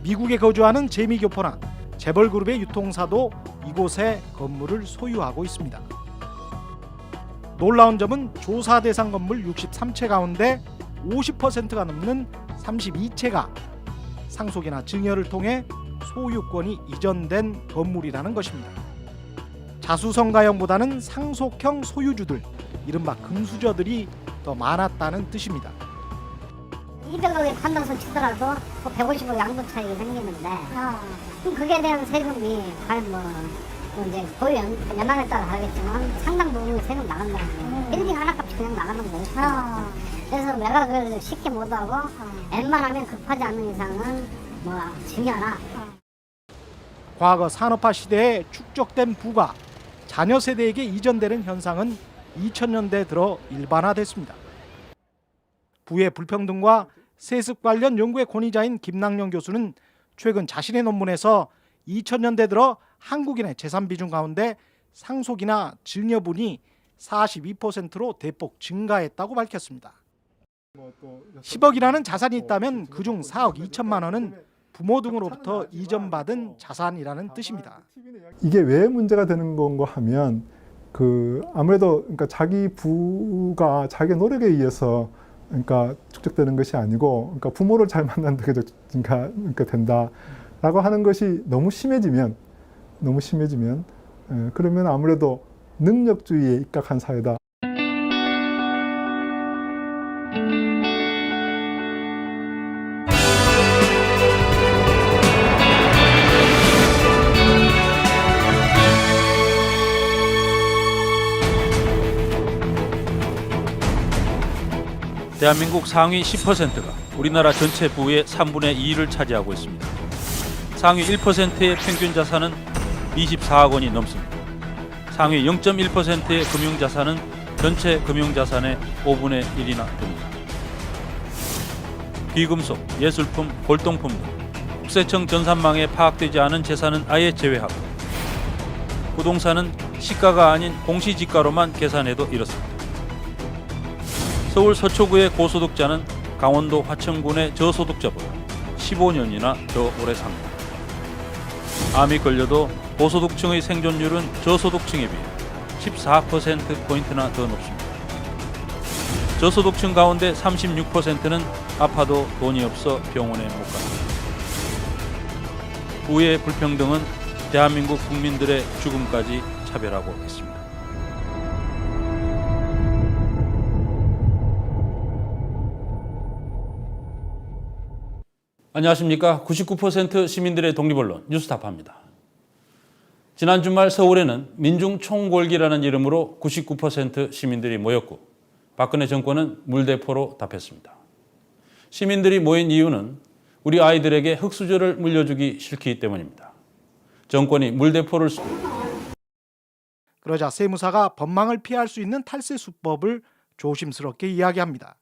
미국에 거주하는 재미교포나 재벌그룹의 유통사도 이곳에 건물을 소유하고 있습니다. 놀라운 점은 조사 대상 건물 63채 가운데 50%가 넘는 32채가 상속이나 증여를 통해 소유권이 이전된 건물이라는 것입니다. 자수성가형보다는 상속형 소유주들, 이른바 금수저들이 더 많았다는 뜻입니다. 200억에 판단서 치더라도 150억 양도 차익이 생기는데 그럼 그게 대한 세금이 과연 뭐 이제 거의 연한에 따라 다르겠지만 상당 부분 세금 나간다는 거예요. 빌딩 하나값이 그냥 나가는 거예요. 그래서 내가 그걸 쉽게 못하고 웬만하면 급하지 않는 이상은 뭐 증여나. 과거 산업화 시대에 축적된 부가 자녀 세대에게 이전되는 현상은 2000년대 들어 일반화됐습니다. 부의 불평등과 세습 관련 연구의 권위자인 김낙령 교수는 최근 자신의 논문에서 2000년대 들어 한국인의 재산 비중 가운데 상속이나 증여분이 42%로 대폭 증가했다고 밝혔습니다. 10억이라는 자산이 있다면 그중 4억 2천만 원은 부모 등으로부터 이전받은 자산이라는 뜻입니다. 이게 왜 문제가 되는 건가 하면 아무래도 그러니까 자기 부가 자기 노력에 의해서 그러니까 축적되는 것이 아니고 그러니까 부모를 잘 만난다고 그러니까 된다라고 하는 것이 너무 심해지면 그러면 아무래도 능력주의에 입각한 사회다. 대한민국 상위 10%가 우리나라 전체 부의 3분의 2를 차지하고 있습니다. 상위 1%의 평균 자산은 24억 원이 넘습니다. 상위 0.1%의 금융자산은 전체 금융자산의 5분의 1이나 됩니다. 귀금속, 예술품, 골동품 등 국세청 전산망에 파악되지 않은 재산은 아예 제외하고 부동산은 시가가 아닌 공시지가로만 계산해도 이렇습니다. 서울 서초구의 고소득자는 강원도 화천군의 저소득자보다 15년이나 더 오래 삽니다. 암이 걸려도 고소득층의 생존율은 저소득층에 비해 14%포인트나 더 높습니다. 저소득층 가운데 36%는 아파도 돈이 없어 병원에 못 갑니다. 부의 불평등은 대한민국 국민들의 죽음까지 차별하고 있습니다. 안녕하십니까. 99% 시민들의 독립언론 뉴스타파입니다. 지난 주말 서울에는 민중 총궐기라는 이름으로 99% 시민들이 모였고 박근혜 정권은 물대포로 답했습니다. 시민들이 모인 이유는 우리 아이들에게 흙수저를 물려주기 싫기 때문입니다. 정권이 물대포를 쏘고 그러자 세무사가 법망을 피할 수 있는 탈세 수법을 조심스럽게 이야기합니다.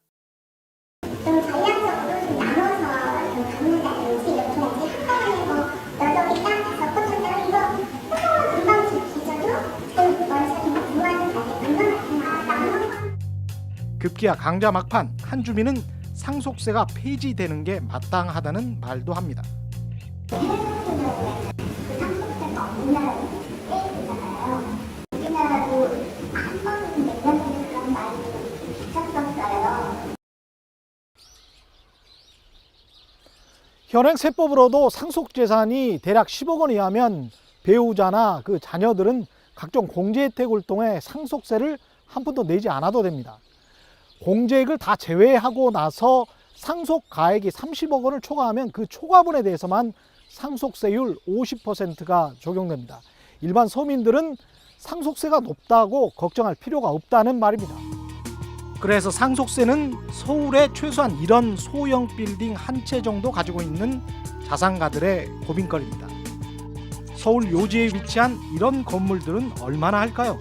급기야 강자 막판, 한 주민은 상속세가 폐지되는 게 마땅하다는 말도 합니다. 현행 세법으로도 상속재산이 대략 10억 원 이하면 배우자나 그 자녀들은 각종 공제 혜택을 통해 상속세를 한 푼도 내지 않아도 됩니다. 공제액을 다 제외하고 나서 상속 가액이 30억 원을 초과하면 그 초과분에 대해서만 상속세율 50%가 적용됩니다. 일반 서민들은 상속세가 높다고 걱정할 필요가 없다는 말입니다. 그래서 상속세는 서울에 최소한 이런 소형 빌딩 한 채 정도 가지고 있는 자산가들의 고민거리입니다. 서울 요지에 위치한 이런 건물들은 얼마나 할까요?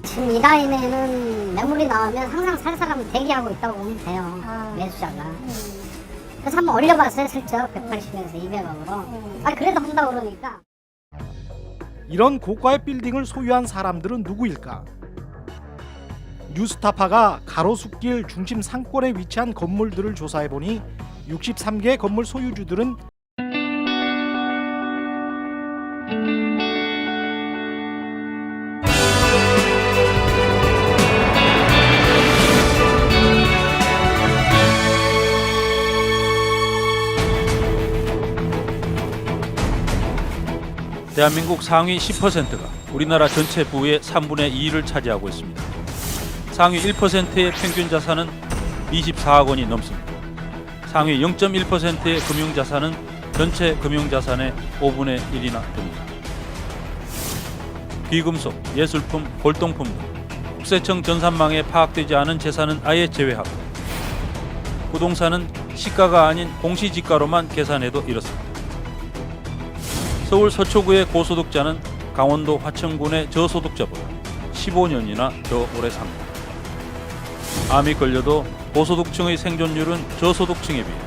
지금 이 라인에는 매물이 나오면 항상 살 사람을 대기하고 있다고 보면 돼요. 매수자가. 그래서 한번 올려봤어요. 슬쩍 180에서 200억으로. 그래도 한다고 그러니까. 이런 고가의 빌딩을 소유한 사람들은 누구일까? 뉴스타파가 가로수길 중심 상권에 위치한 건물들을 조사해보니 63개 건물 소유주들은 대한민국 상위 10%가 우리나라 전체 부의 3분의 2를 차지하고 있습니다. 상위 1%의 평균 자산은 24억 원이 넘습니다. 상위 0.1%의 금융자산은 전체 금융자산의 5분의 1이나 됩니다. 귀금속, 예술품, 골동품 등 국세청 전산망에 파악되지 않은 재산은 아예 제외하고 부동산은 시가가 아닌 공시지가로만 계산해도 이렇습니다. 서울 서초구의 고소득자는 강원도 화천군의 저소득자보다 15년이나 더 오래 삽니다. 암이 걸려도 고소득층의 생존율은 저소득층에 비해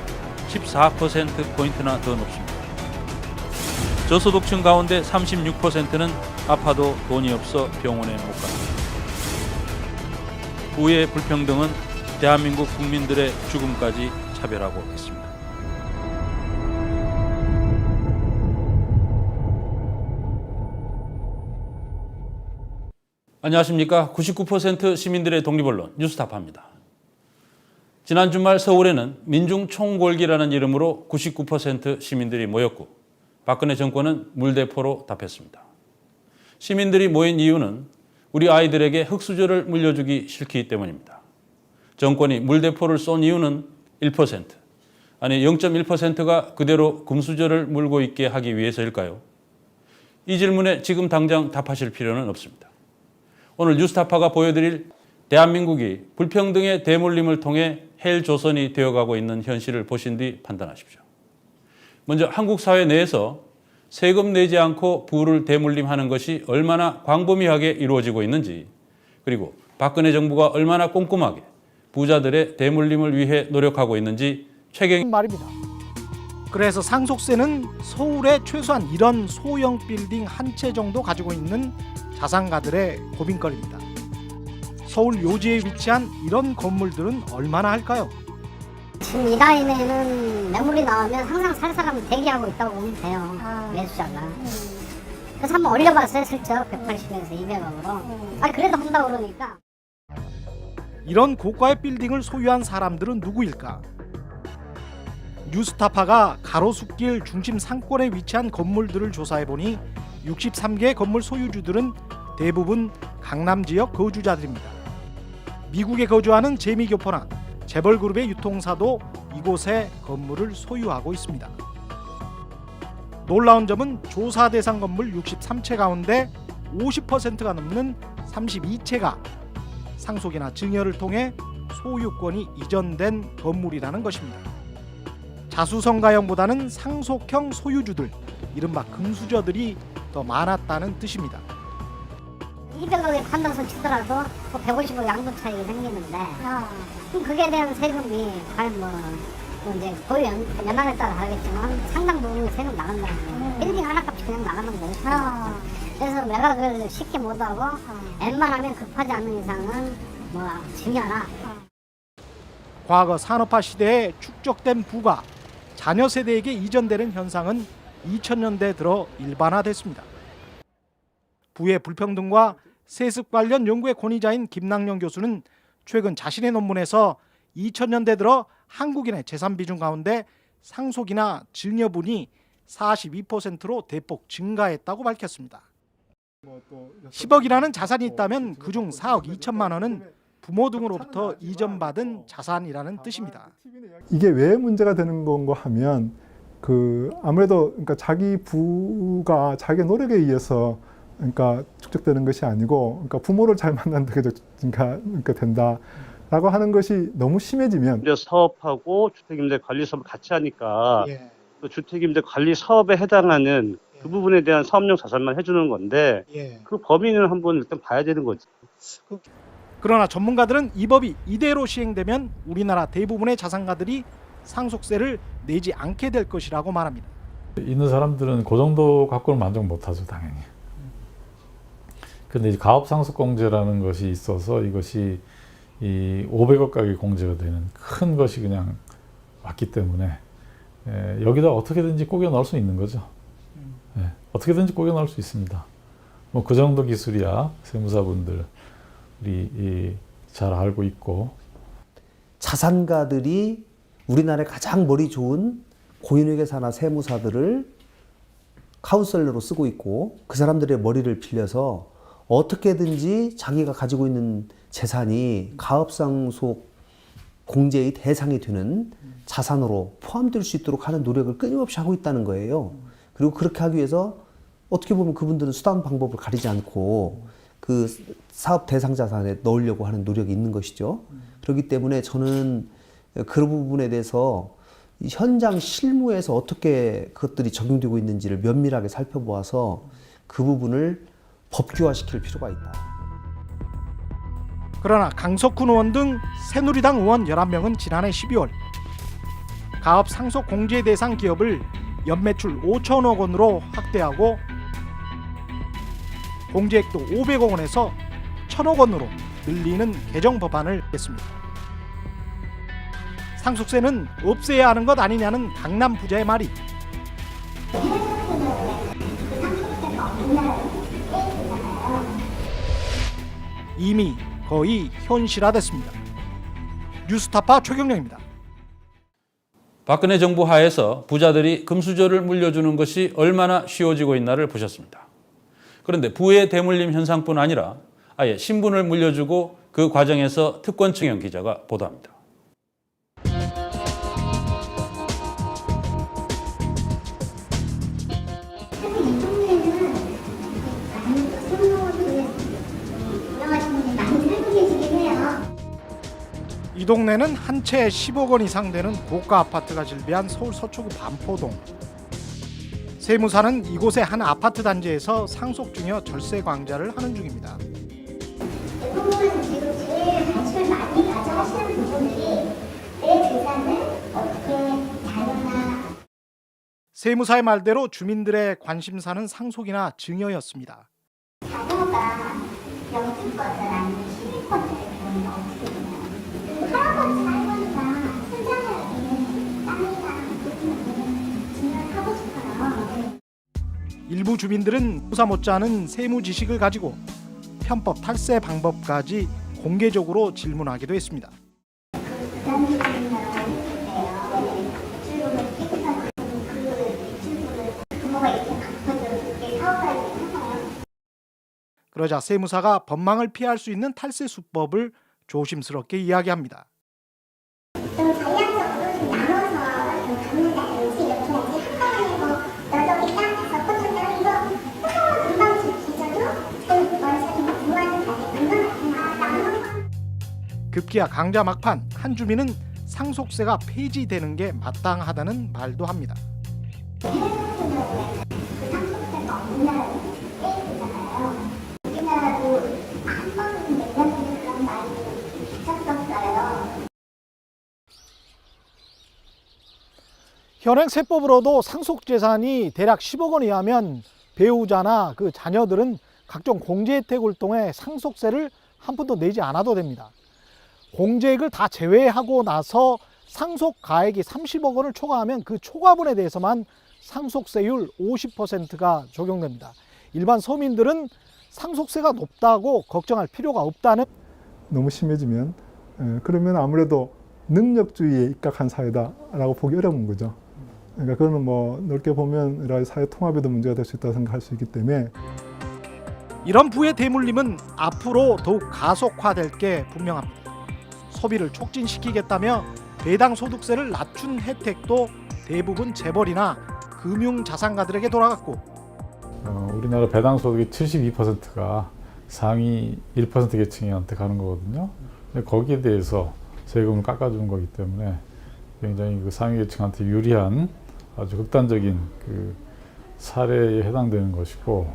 14%포인트나 더 높습니다. 저소득층 가운데 36%는 아파도 돈이 없어 병원에 못 갑니다. 부의 불평등은 대한민국 국민들의 죽음까지 차별하고 있습니다. 안녕하십니까. 99% 시민들의 독립언론 뉴스타파입니다. 지난 주말 서울에는 민중총궐기라는 이름으로 99% 시민들이 모였고 박근혜 정권은 물대포로 답했습니다. 시민들이 모인 이유는 우리 아이들에게 흙수저를 물려주기 싫기 때문입니다. 정권이 물대포를 쏜 이유는 1%, 아니 0.1%가 그대로 금수저를 물고 있게 하기 위해서일까요? 이 질문에 지금 당장 답하실 필요는 없습니다. 오늘 뉴스타파가 보여드릴 대한민국이 불평등의 대물림을 통해 헬조선이 되어가고 있는 현실을 보신 뒤 판단하십시오. 먼저 한국 사회 내에서 세금 내지 않고 부를 대물림하는 것이 얼마나 광범위하게 이루어지고 있는지, 그리고 박근혜 정부가 얼마나 꼼꼼하게 부자들의 대물림을 위해 노력하고 있는지 최경 말입니다. 그래서 상속세는 서울에 최소한 이런 소형 빌딩 한 채 정도 가지고 있는 자산가들의 고민거리입니다. 서울 요지에 위치한 이런 건물들은 얼마나 할까요? 지금 이 라인에는 매물이 나오면 항상 살 사람을 대기하고 있다고 보면 돼요. 매수자가. 그래서 한번 올려봤어요. 슬쩍 180에서 200억으로. 아니 그래도 한다고 그러니까. 이런 고가의 빌딩을 소유한 사람들은 누구일까? 뉴스타파가 가로수길 중심 상권에 위치한 건물들을 조사해보니 63개의 건물 소유주들은 대부분 강남 지역 거주자들입니다. 미국에 거주하는 재미교포나 재벌그룹의 유통사도 이곳에 건물을 소유하고 있습니다. 놀라운 점은 조사 대상 건물 63채 가운데 50%가 넘는 32채가 상속이나 증여를 통해 소유권이 이전된 건물이라는 것입니다. 자수성가형보다는 상속형 소유주들, 이른바 금수저들이 더 많았다는 뜻입니다. 200억에 판다고 치더라도 150억 양도 차이가 생기는데 그럼 그게 대한 세금이 과연 뭐 이제 거의 연한에 따라 다르겠지만 상당 부분 세금 나간다는 거예요. 빌딩 하나값이 그냥 나가는 거예요. 그래서 내가 그걸 쉽게 못하고 웬만하면 급하지 않는 이상은 뭐 증여나. 과거 산업화 시대에 축적된 부가 자녀 세대에게 이전되는 현상은 2000년대 들어 일반화됐습니다. 부의 불평등과 세습 관련 연구의 권위자인 김낙연 교수는 최근 자신의 논문에서 2000년대 들어 한국인의 재산 비중 가운데 상속이나 증여분이 42%로 대폭 증가했다고 밝혔습니다. 10억이라는 자산이 있다면 그중 4억 2천만 원은 부모 등으로부터 이전받은 자산이라는 뜻입니다. 이게 왜 문제가 되는 건가 하면 아무래도 그러니까 자기 부가 자기의 노력에 의해서 그러니까 축적되는 것이 아니고 그러니까 부모를 잘 만난다고 그러니까 된다라고 하는 것이 너무 심해지면 사업하고 주택임대 관리 사업을 같이 하니까 그 주택임대 관리 사업에 해당하는 그 부분에 대한 사업용 자산만 해주는 건데 그 범위는 한번 일단 봐야 되는 거지. 그러나 전문가들은 이 법이 이대로 시행되면 우리나라 대부분의 자산가들이 상속세를 내지 않게 될 것이라고 말합니다. 있는 사람들은 그 정도 갖고는 만족 못하죠, 당연히. 그런데 가업상속공제라는 것이 있어서 이것이 이 500억 가게 공제가 되는 큰 것이 그냥 왔기 때문에 여기다 어떻게든지 꾸겨 넣을 수 있는 거죠. 어떻게든지 꾸겨 넣을 수 있습니다. 뭐 그 정도 기술이야 세무사분들이 잘 알고 있고. 자산가들이 우리나라의 가장 머리 좋은 고인회계사나 세무사들을 카운셀러로 쓰고 있고 그 사람들의 머리를 빌려서 어떻게든지 자기가 가지고 있는 재산이 가업상속 공제의 대상이 되는 자산으로 포함될 수 있도록 하는 노력을 끊임없이 하고 있다는 거예요. 그리고 그렇게 하기 위해서 어떻게 보면 그분들은 수단 방법을 가리지 않고 그 사업 대상 자산에 넣으려고 하는 노력이 있는 것이죠. 그렇기 때문에 저는 그런 부분에 대해서 현장 실무에서 어떻게 그것들이 적용되고 있는지를 면밀하게 살펴보아서 그 부분을 법규화시킬 필요가 있다. 그러나 강석훈 의원 등 새누리당 의원 11명은 지난해 12월 가업 상속 공제 대상 기업을 연매출 5천억 원으로 확대하고 공제액도 500억 원에서 1,000억 원으로 늘리는 개정 법안을 냈습니다. 상속세는 없애야 하는 것 아니냐는 강남 부자의 말이 이미 거의 현실화됐습니다. 뉴스타파 최경영입니다. 박근혜 정부 하에서 부자들이 금수저를 물려주는 것이 얼마나 쉬워지고 있나를 보셨습니다. 그런데 부의 대물림 현상뿐 아니라 아예 신분을 물려주고 그 과정에서 특권층형 기자가 보도합니다. 이 동네는 한 채에 10억 원 이상 되는 고가 아파트가 즐비한 서울 서초구 반포동. 세무사는 이곳의 한 아파트 단지에서 상속 중여 절세 광자를 하는 중입니다. 대부분 지금 제일 관심을 많이 가져하시는 부분들이 내 재산을 어떻게 자녀나 세무사의 말대로 주민들의 관심사는 상속이나 증여였습니다. 자녀가 영주권자 아니면 시민권자를 배우는 어떻게 되나요? 할아버지 할머니가 순자녀에게 땅이나 부분을 증여를 하고 싶어요. 일부 주민들은 조사 못지않은 세무 지식을 가지고 편법 탈세 방법까지 공개적으로 질문하기도 했습니다. 그러자 세무사가 법망을 피할 수 있는 탈세 수법을 조심스럽게 이야기합니다. 급기야 강자 막판 한 주민은 상속세가 폐지되는 게 마땅하다는 말도 합니다. 현행 세법으로도 상속재산이 대략 10억 원이 하면 배우자나 그 자녀들은 각종 공제 혜택을 통해 상속세를 한 푼도 내지 않아도 됩니다. 공제액을 다 제외하고 나서 상속 가액이 30억 원을 초과하면 그 초과분에 대해서만 상속세율 50%가 적용됩니다. 일반 서민들은 상속세가 높다고 걱정할 필요가 없다는. 너무 심해지면 그러면 아무래도 능력주의에 입각한 사회다라고 보기 어려운 거죠. 그러니까 그거는 뭐 넓게 보면 여러 가지 사회 통합에도 문제가 될 수 있다고 생각할 수 있기 때문에 이런 부의 대물림은 앞으로 더욱 가속화될 게 분명합니다. 소비를 촉진시키겠다며 배당 소득세를 낮춘 혜택도 대부분 재벌이나 금융자산가들에게 돌아갔고 우리나라 배당 소득이 72%가 상위 1% 계층한테 가는 거거든요. 근데 거기에 대해서 세금을 깎아주는 거기 때문에 굉장히 그 상위 계층한테 유리한 아주 극단적인 그 사례에 해당되는 것이고.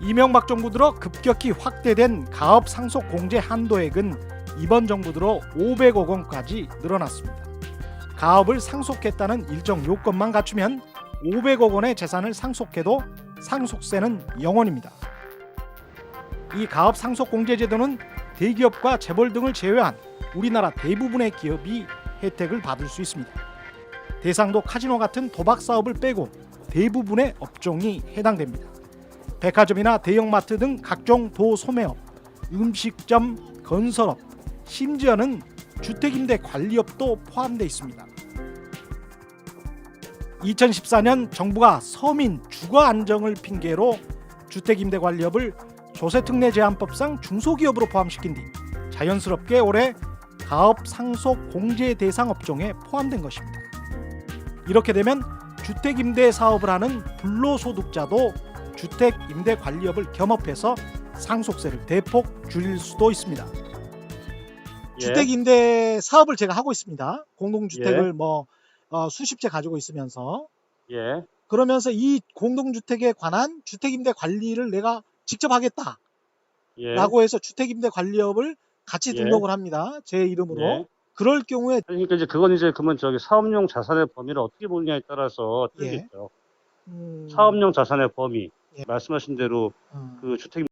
이명박 정부 들어 급격히 확대된 가업 상속 공제 한도액은 이번 정부 들어 500억 원까지 늘어났습니다. 가업을 상속했다는 일정 요건만 갖추면 500억 원의 재산을 상속해도 상속세는 0원입니다. 이 가업 상속 공제 제도는 대기업과 재벌 등을 제외한 우리나라 대부분의 기업이 혜택을 받을 수 있습니다. 대상도 카지노 같은 도박 사업을 빼고 대부분의 업종이 해당됩니다. 백화점이나 대형마트 등 각종 도소매업, 음식점, 건설업, 심지어는 주택임대 관리업도 포함되어 있습니다. 2014년 정부가 서민 주거 안정을 핑계로 주택임대관리업을 조세특례제한법상 중소기업으로 포함시킨 뒤 자연스럽게 올해 가업 상속 공제 대상 업종에 포함된 것입니다. 이렇게 되면 주택임대 사업을 하는 불로소득자도 주택임대관리업을 겸업해서 상속세를 대폭 줄일 수도 있습니다. 주택임대 사업을 제가 하고 있습니다. 공동주택을 수십 채 가지고 있으면서 그러면서 이 공동주택에 관한 주택임대 관리를 내가 직접 하겠다라고 해서 주택임대관리업을 같이 등록을 합니다. 제 이름으로. 그럴 경우에 그러니까 이제 그건 이제 그러면 저기 사업용 자산의 범위를 어떻게 보느냐에 따라서 틀리겠죠. 사업용 자산의 범위 말씀하신 대로 그 주택